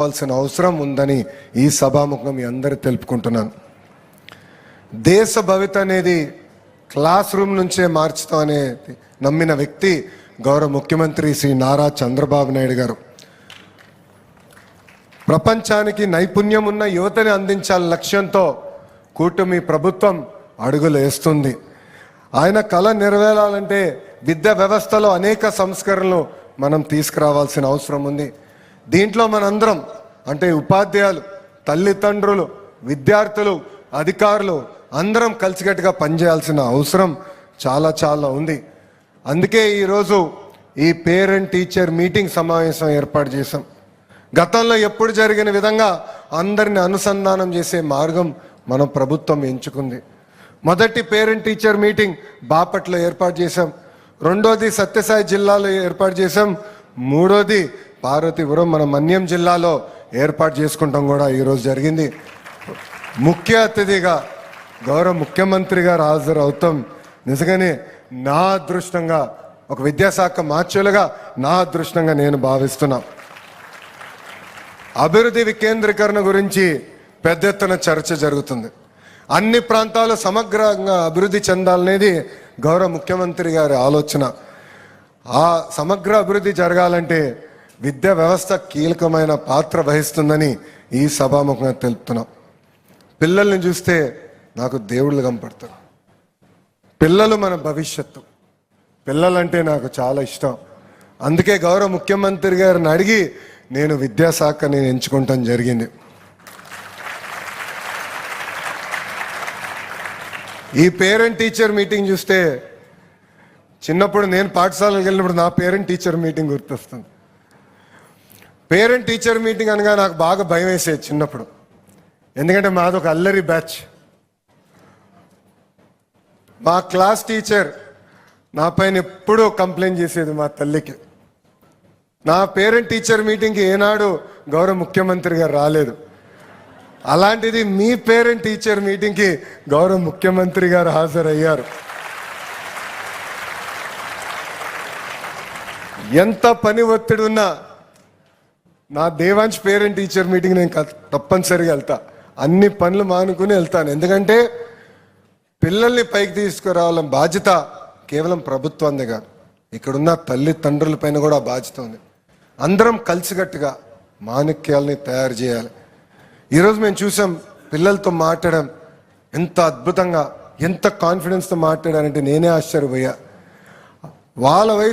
కావాల్సిన అవసరం ఉందని ఈ సభాముఖం మీ అందరూ తెలుపుకుంటున్నాను. దేశ భవిత అనేది క్లాస్ రూమ్ నుంచే మార్చుతాం అనేది నమ్మిన వ్యక్తి గౌరవ ముఖ్యమంత్రి శ్రీ నారా చంద్రబాబు నాయుడు గారు. ప్రపంచానికి నైపుణ్యం ఉన్న యువతని అందించాలని లక్ష్యంతో కూటమి ప్రభుత్వం అడుగులు వేస్తుంది. ఆయన కళ నెరవేరాలంటే విద్యా వ్యవస్థలో అనేక సంస్కరణలు మనం తీసుకురావాల్సిన అవసరం ఉంది. దీంట్లో మనందరం అంటే ఉపాధ్యాయులు, తల్లిదండ్రులు, విద్యార్థులు, అధికారులు అందరం కలిసికట్టుగా పనిచేయాల్సిన అవసరం చాలా ఉంది. అందుకే ఈరోజు ఈ పేరెంట్ టీచర్ మీటింగ్ సమావేశం ఏర్పాటు చేశాం. గతంలో ఎప్పుడు జరిగిన విధంగా అందరిని అనుసంధానం చేసే మార్గం మన ప్రభుత్వం ఎంచుకుంది. మొదటి పేరెంట్ టీచర్ మీటింగ్ బాపట్ల ఏర్పాటు చేశాం. రెండోది సత్యసాయి జిల్లాలో ఏర్పాటు చేశాం. మూడోది పార్వతీపురం మన మన్యం జిల్లాలో ఏర్పాటు చేసుకుంటాం కూడా ఈరోజు జరిగింది. ముఖ్య అతిథిగా గౌరవ ముఖ్యమంత్రి గారు హాజరవుతాం. నిజంగానే నా అదృష్టంగా ఒక విద్యాశాఖ మార్చులుగా నా అదృష్టంగా నేను భావిస్తున్నా. అభివృద్ధి వికేంద్రీకరణ గురించి పెద్ద ఎత్తున చర్చ జరుగుతుంది. అన్ని ప్రాంతాలు సమగ్రంగా అభివృద్ధి చెందాలనేది గౌరవ ముఖ్యమంత్రి గారి ఆలోచన. ఆ సమగ్ర అభివృద్ధి జరగాలంటే విద్యా వ్యవస్థ కీలకమైన పాత్ర వహిస్తుందని ఈ సభాముఖంగా తెలుపుతున్నాం. పిల్లల్ని చూస్తే నాకు దేవుళ్ళు కనపడతారు. పిల్లలు మన భవిష్యత్తు. పిల్లలంటే నాకు చాలా ఇష్టం. అందుకే గౌరవ ముఖ్యమంత్రి గారిని అడిగి నేను విద్యాశాఖ ఎంచుకుంటాం జరిగింది. ఈ పేరెంట్ టీచర్ మీటింగ్ చూస్తే చిన్నప్పుడు నేను పాఠశాలకు వెళ్ళినప్పుడు నా పేరెంట్ టీచర్ మీటింగ్ గుర్తొస్తుంది. పేరెంట్ టీచర్ మీటింగ్ అనగా నాకు బాగా భయం వేసేది చిన్నప్పుడు. ఎందుకంటే మాది ఒక అల్లరి బ్యాచ్. మా క్లాస్ టీచర్ నా పైన ఎప్పుడూ కంప్లైంట్ చేసేది మా తల్లికి. నా పేరెంట్ టీచర్ మీటింగ్కి ఏనాడు గౌరవ ముఖ్యమంత్రి గారు రాలేదు. అలాంటిది మీ పేరెంట్ టీచర్ మీటింగ్కి గౌరవ ముఖ్యమంత్రి గారు హాజరయ్యారు. ఎంత పని ఒత్తిడి ఉన్నా నా దేవాంశ్ పేరెంట్ టీచర్ మీటింగ్ నేను తప్పనిసరిగా వెళ్తా. అన్ని పనులు మానుకుని వెళ్తాను. ఎందుకంటే పిల్లల్ని పైకి తీసుకురావాలని బాధ్యత కేవలం ప్రభుత్వాన్ని కాదు, ఇక్కడున్న తల్లిదండ్రుల పైన కూడా బాధ్యత ఉంది. అందరం కలిసికట్టుగా మాణిక్యాలని తయారు చేయాలి. ఈరోజు మేము చూసాం పిల్లలతో మాట్లాడడం ఎంత అద్భుతంగా, ఎంత కాన్ఫిడెన్స్తో మాట్లాడారంటే నేనే ఆశ్చర్యపోయా. వాళ్ళ వయసు